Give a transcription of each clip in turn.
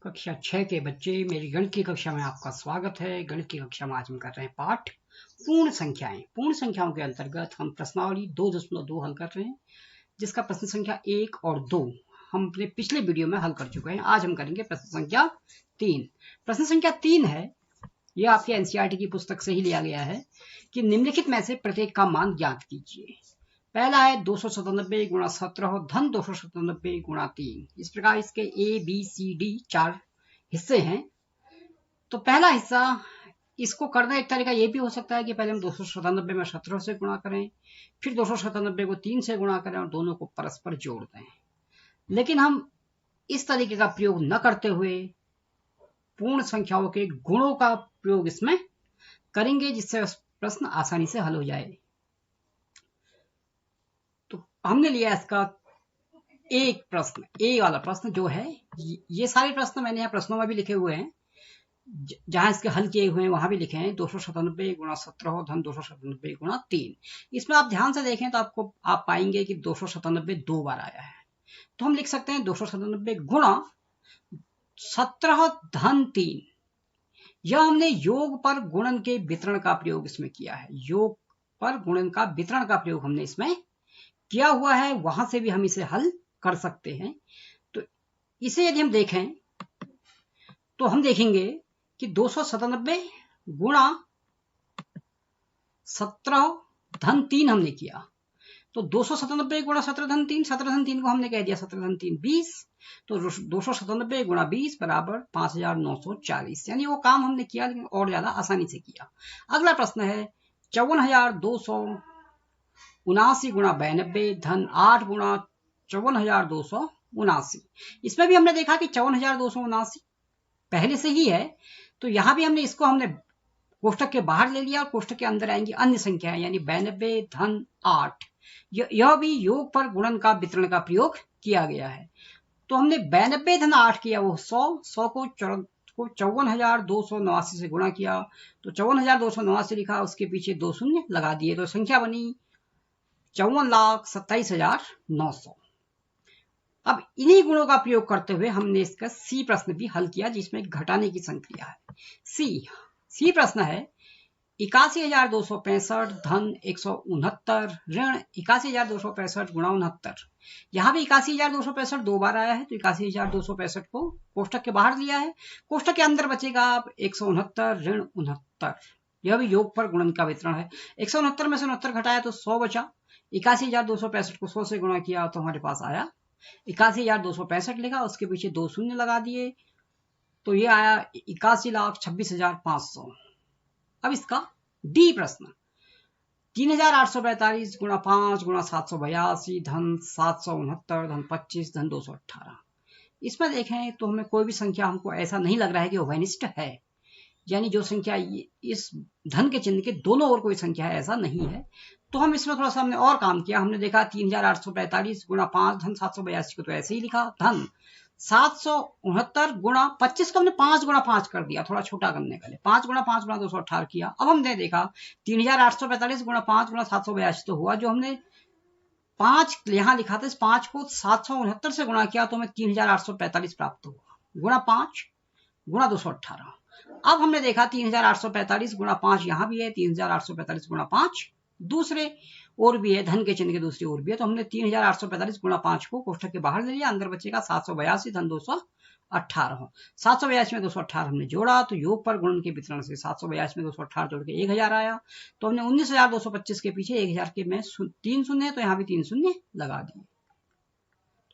कक्षा 6 के बच्चे, मेरी गणित की कक्षा में आपका स्वागत है। गणित की कक्षा में आज हम कर रहे हैं पाठ पूर्ण संख्याएं। पूर्ण संख्याओं के अंतर्गत हम प्रश्नावली 2.2 हल कर रहे हैं, जिसका प्रश्न संख्या 1 और 2 हम अपने पिछले वीडियो में हल कर चुके हैं। आज हम करेंगे प्रश्न संख्या 3। प्रश्न संख्या 3 है, यह आपके एनसीईआरटी की पुस्तक से ही लिया गया है कि निम्नलिखित में से प्रत्येक का मान ज्ञात कीजिए। पहला है 297 गुणा 17 धन 297 गुणा 3। इस प्रकार इसके ए बी सी डी 4 हिस्से हैं। तो पहला हिस्सा, इसको करना एक तरीका ये भी हो सकता है कि पहले हम 297 में 17 से गुणा करें, फिर 297 को 3 से गुणा करें और दोनों को परस्पर जोड़ दें। लेकिन हम इस तरीके का प्रयोग न करते हुए पूर्ण संख्याओं के गुणों का प्रयोग इसमें करेंगे, जिससे प्रश्न आसानी से हल हो जाए। तो हमने लिया इसका एक प्रश्न, ए वाला प्रश्न जो है, ये सारे प्रश्न मैंने यहाँ प्रश्नों में भी लिखे हुए हैं, जहां इसके हल किए हुए हैं वहां भी लिखे हैं। 297 गुणा 17 धन 297 गुणा 3। इसमें आप ध्यान से देखें तो आप पाएंगे कि 297 दो बार आया है। तो हम लिख सकते हैं 297 गुणा 17 धन 3। यह हमने योग पर गुणन के वितरण का प्रयोग इसमें किया है। योग पर गुणन का वितरण का प्रयोग हमने इसमें किया हुआ है, वहां से भी हम इसे हल कर सकते हैं। तो इसे यदि हम देखें तो हम देखेंगे कि 297 गुणा 17 धन 3 हमने किया। तो 297 गुणा 17 धन 3, 17 धन 3 को हमने कह दिया 17 धन 3 20। तो 297 गुणा 20 बराबर 5940। यानी वो काम हमने किया, लेकिन और ज्यादा आसानी से किया। अगला प्रश्न है 54,279 गुणा 92 धन 8 गुणा 54,279। इसमें भी हमने देखा कि 54,279 पहले से ही है, तो यहां भी हमने इसको कोष्टक के बाहर ले लिया और कोष्टक के अंदर आएंगी अन्य संख्याएं, यानी 92 धन 8। यह भी योग पर गुणन का वितरण का प्रयोग किया गया है। तो हमने 92 धन 8 किया, वो 100 को 54,289 से गुणा किया, तो 54,289 लिखा, उसके पीछे 2 शून्य लगा दिए, तो संख्या बनी 54,27,900। अब इन्हीं गुणों का प्रयोग करते हुए हमने इसका सी प्रश्न भी हल किया, जिसमें घटाने की संक्रिया है। सी प्रश्न है 81,265 धन 169 ऋण 81,265 गुणा 69। यहां भी 81,265 दो बार आया है, तो 81,265 को कोष्टक के बाहर लिया है, कोष्टक के अंदर बचेगा 169 ऋण 69। यह भी योग पर गुणन का वितरण है। 169 में से 69 घटाया तो 100 बचा। 81,265 को 100 से गुणा किया तो हमारे पास आया 81,265 लिखा, उसके पीछे 2 शून्य लगा दिए, तो ये आया 81,26,500। अब इसका डी प्रश्न 3,845 गुणा 5 गुणा 782 धन 769 धन 25 धन 218। इसमें देखें तो हमें कोई भी संख्या, हमको ऐसा नहीं लग रहा है कि ओवनिष्ठ है, यानी जो संख्या इस धन के चिन्ह के दोनों ओर कोई संख्या है, ऐसा नहीं है। तो हम इसमें थोड़ा सा हमने और काम किया। हमने देखा 3,845 गुणा 5 धन 782 को तो ऐसे ही लिखा, धन 769 गुणा 25 को हमने 5 गुणा 5 कर दिया, थोड़ा छोटा करने के लिए 5 गुणा 5 गुणा 218 किया। अब हमने देखा 3,845 गुणा 5 गुणा 782 तो हुआ, जो हमने 5 यहां लिखा था, इस 5 को 769 से गुणा किया तो हमें 3,845 प्राप्त हुआ, गुणा 5 गुणा 218। अब हमने देखा 3,845 गुणा 5 यहां भी है, 3,845 गुणा 5 दूसरे और भी है, धन के चिन्ह के दूसरी ओर भी है। तो हमने 3,845 गुणा 5 को कोष्टक के बाहर ले लिया, अंदर बचेगा 782 धन 218। 782 में 218 हमने जोड़ा, तो योग पर गुणन के वितरण से 782 में 218 जोड़ के 1,000 आया। तो हमने 19,225 के पीछे 1,000 के में 3 शून्य, तो यहाँ भी 3 शून्य लगा दिए,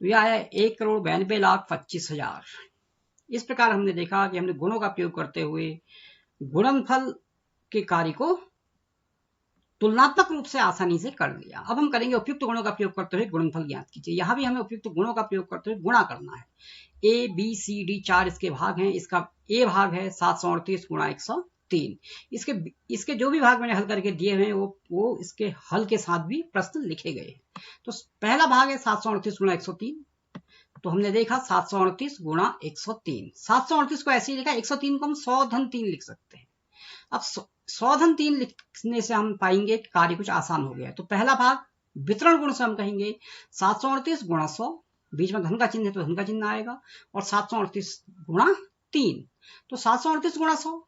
तो यह आया 1,92,25,000। इस प्रकार हमने देखा कि हमने गुणों का प्रयोग करते हुए गुणनफल के कार्य को तुलनात्मक रूप से आसानी से कर लिया। अब हम करेंगे उपयुक्त गुणों का प्रयोग करते हुए गुणनफल ज्ञात कीजिए। यहां भी हमें उपयुक्त गुणों का प्रयोग करते हुए गुणा करना है। ए बी सी डी 4 इसके भाग हैं। इसका ए भाग है 738 गुणा 103। इसके जो भी भाग मैंने हल करके दिए हुए हैं वो इसके हल के साथ भी प्रश्न लिखे गए हैं। तो पहला भाग है 738 गुणा 103। तो हमने देखा 738 गुणा 103। 738 को ऐसे ही लिखा, 103 को हम 100 धन 3 लिख सकते हैं। अब 100 धन 3 लिखने से हम पाएंगे कार्य कुछ आसान हो गया है। तो पहला भाग वितरण गुण से हम कहेंगे 738 गुणा 100 बीच में धन का चिन्ह है तो धन का चिन्ह आएगा, और 738 गुणा 3, तो 738 गुणा 100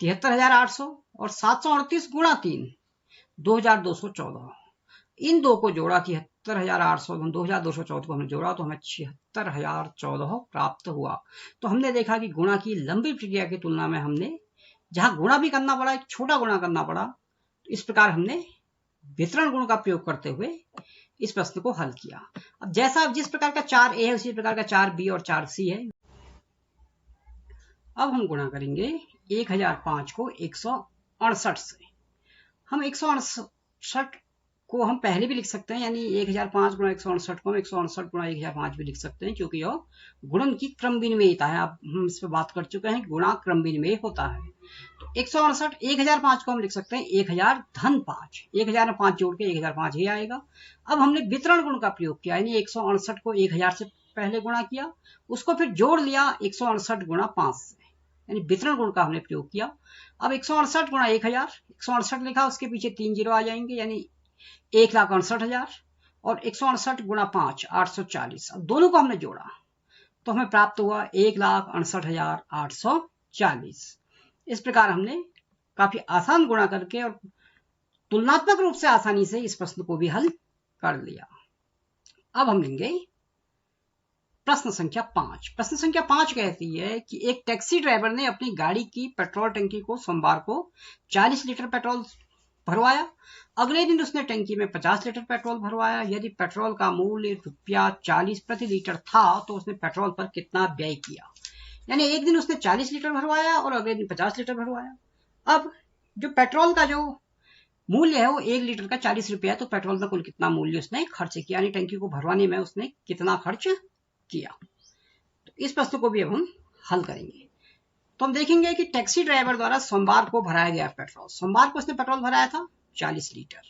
73,800, और 738 गुणा 3 2214। इन दो को जोड़ा, 73,800 2214 को हमने जोड़ा तो हमें 76,014 प्राप्त हुआ। तो हमने देखा कि गुणा की लंबी प्रक्रिया की तुलना में हमने जहां गुणा भी करना पड़ा, एक छोटा गुणा करना पड़ा, तो इस प्रकार हमने वितरण गुण का प्रयोग करते हुए इस प्रश्न को हल किया। अब जैसा जिस प्रकार का 4A है उसी प्रकार का 4B और 4C है। अब हम गुणा करेंगे 1005 को 168 से। हम 168 को हम पहले भी लिख सकते हैं, यानी 1005 गुणा 168 को हम 168 गुणा 1005 भी लिख सकते हैं, क्योंकि यह गुणन की क्रम विनिमयता है। अब हम इस पर बात कर चुके हैं, गुणा क्रम विनिमय होता है। तो 168 1005 को हम लिख सकते हैं 1000 धन 5, 1000 में 5 जोड़ के 1005 ही आएगा। अब हमने वितरण गुण का प्रयोग किया, यानी 168 को 1000 से पहले गुणा किया, उसको फिर जोड़ लिया 168 गुणा 5 से, यानी वितरण गुण का हमने प्रयोग किया। अब 168 गुणा 1000, 168 लिखा, उसके पीछे 3 जीरो आ जाएंगे, यानी 1,68,000, और 168 गुणा 5 840। अब दोनों को हमने जोड़ा तो हमें प्राप्त हुआ 1,68,840। इस प्रकार हमने काफी आसान गुणा करके और तुलनात्मक रूप से आसानी से इस प्रश्न को भी हल कर लिया। अब हम लेंगे प्रश्न संख्या 5। प्रश्न संख्या 5 कहती है कि एक टैक्सी ड्राइवर ने अपनी गाड़ी की पेट्रोल टंकी को सोमवार को 40 लीटर पेट्रोल भरवाया। अगले दिन उसने टंकी में 50 लीटर पेट्रोल भरवाया। यदि पेट्रोल का मूल्य ₹40 प्रति लीटर था तो उसने पेट्रोल पर कितना व्यय किया। यानी एक दिन उसने 40 लीटर भरवाया और अगले दिन 50 लीटर भरवाया। अब जो पेट्रोल का जो मूल्य है वो 1 लीटर का 40 रुपया है, तो पेट्रोल में कुल कितना मूल्य उसने खर्च किया, यानी टंकी को भरवाने में उसने कितना खर्च किया। तो इस प्रश्न को भी अब हम हल करेंगे। तो हम देखेंगे कि टैक्सी ड्राइवर द्वारा सोमवार को भराया गया पेट्रोल, सोमवार को उसने पेट्रोल भराया था 40 लीटर,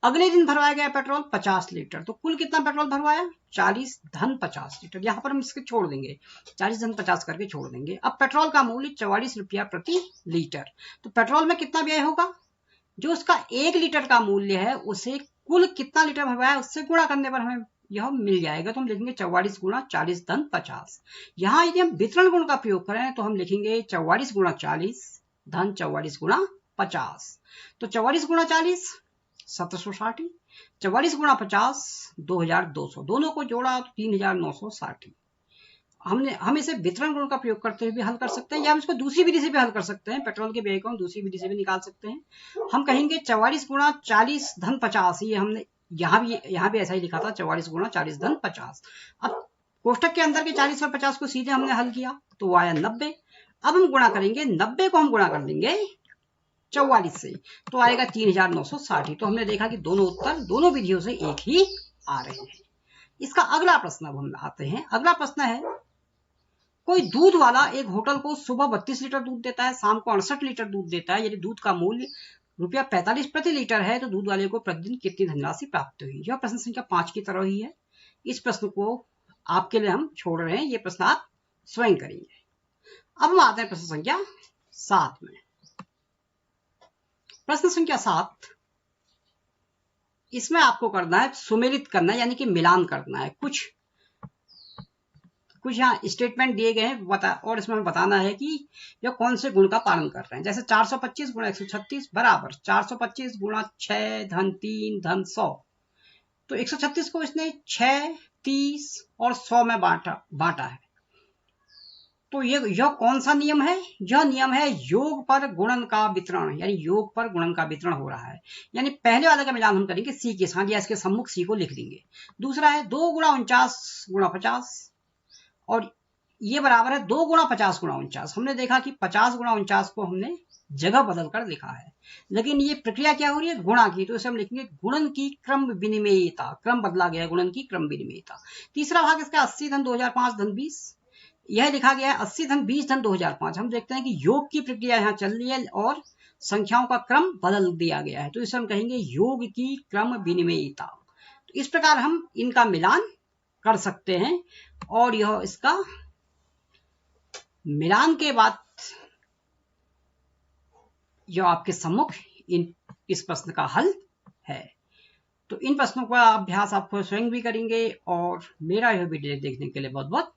अगले दिन भरवाया गया पेट्रोल 50 लीटर, तो कुल कितना पेट्रोल भरवाया 40 धन 50 लीटर। यहां पर हम इसके छोड़ देंगे, 40 धन 50 करके छोड़ देंगे। अब पेट्रोल का मूल्य 44 रुपया प्रति लीटर, तो पेट्रोल में कितना व्यय होगा, जो उसका 1 लीटर का मूल्य है उसे कुल कितना लीटर भरवाया उससे गुणा करने पर हमें यह मिल जाएगा। तो हम लिखेंगे 44 गुणा 40 धन 50। यहां यदि हम वितरण गुण का प्रयोग करें तो हम लिखेंगे 44 गुणा 40 धन 44 गुणा 50। तो 44 गुणा 40 1760, 44 गुणा 50 2200, दोनों को जोड़ा तो 3960। हम इसे वितरण गुण का प्रयोग करते हुए भी हल कर सकते हैं, या हम इसको दूसरी विधि से भी हल कर सकते हैं। पेट्रोल के व्यय को हम दूसरी विधि से भी निकाल सकते हैं। हम कहेंगे 44 गुणा 40 धन 50, ये हमने यहाँ भी ऐसा ही लिखा था, 44 गुणा 40 धन 50। अब कोष्टक के अंदर के 40 और 50 को सीधे हमने हल किया तो वो आया 90। अब हम गुणा करेंगे, 90 को हम गुणा कर देंगे 44 से, तो आएगा 3960। तो हमने देखा कि दोनों उत्तर दोनों विधियों से एक ही आ रहे हैं। इसका अगला प्रश्न अब हम आते हैं। अगला प्रश्न है, कोई दूध वाला एक होटल को सुबह 32 लीटर दूध देता है, शाम को 68 लीटर दूध देता है। यदि दूध का मूल्य ₹45 प्रति लीटर है तो दूध वाले को प्रतिदिन कितनी धनराशि प्राप्त हुई। यह प्रश्न संख्या 5 की तरह ही है। इस प्रश्न को आपके लिए हम छोड़ रहे हैं, ये प्रश्न आप स्वयं करेंगे। अब हम आते हैं प्रश्न संख्या 7 में। प्रश्न संख्या 7, इसमें आपको करना है सुमेलित करना है, यानी कि मिलान करना है। कुछ यहाँ स्टेटमेंट दिए गए हैं और इसमें हमें बताना है कि यह कौन से गुण का पालन कर रहे हैं। जैसे 425 गुणा 136 बराबर 425 गुणा 6 धन 3 धन 100। तो 136 को इसने 6, 30 और 100 में बांटा है। तो यह कौन सा नियम है, यह नियम है योग पर गुणन का वितरण, यानी योग पर गुणन का वितरण हो रहा है। यानी पहले वाले का मिलान हम करेंगे सी के साथ, या इसके सम्मुख सी को लिख देंगे। दूसरा है 2 गुणा 49 गुणा 50, और ये बराबर है 2 गुणा 50 गुणा 49। हमने देखा कि 50 गुणा 49 को हमने जगह बदल कर लिखा है, लेकिन ये प्रक्रिया क्या हो रही है, गुणा की, तो इसे हम लिखेंगे गुणन की क्रम विनिमयता। क्रम बदला गया है, गुणन की क्रम विनिमयता। तीसरा भाग इसका 80 धन 2005 धन 20, यह लिखा गया है 80 धन 20 धन 2005। हम देखते हैं कि योग की प्रक्रिया यहाँ चल रही है और संख्याओं का क्रम बदल दिया गया है, तो इसे हम कहेंगे योग की क्रम विनिमयता। तो इस प्रकार हम इनका मिलान कर सकते हैं, और यह इसका मिलान के बाद यह आपके सम्मुख इस प्रश्न का हल है। तो इन प्रश्नों का अभ्यास आप स्वयं भी करेंगे और मेरा यह वीडियो देखने के लिए बहुत बहुत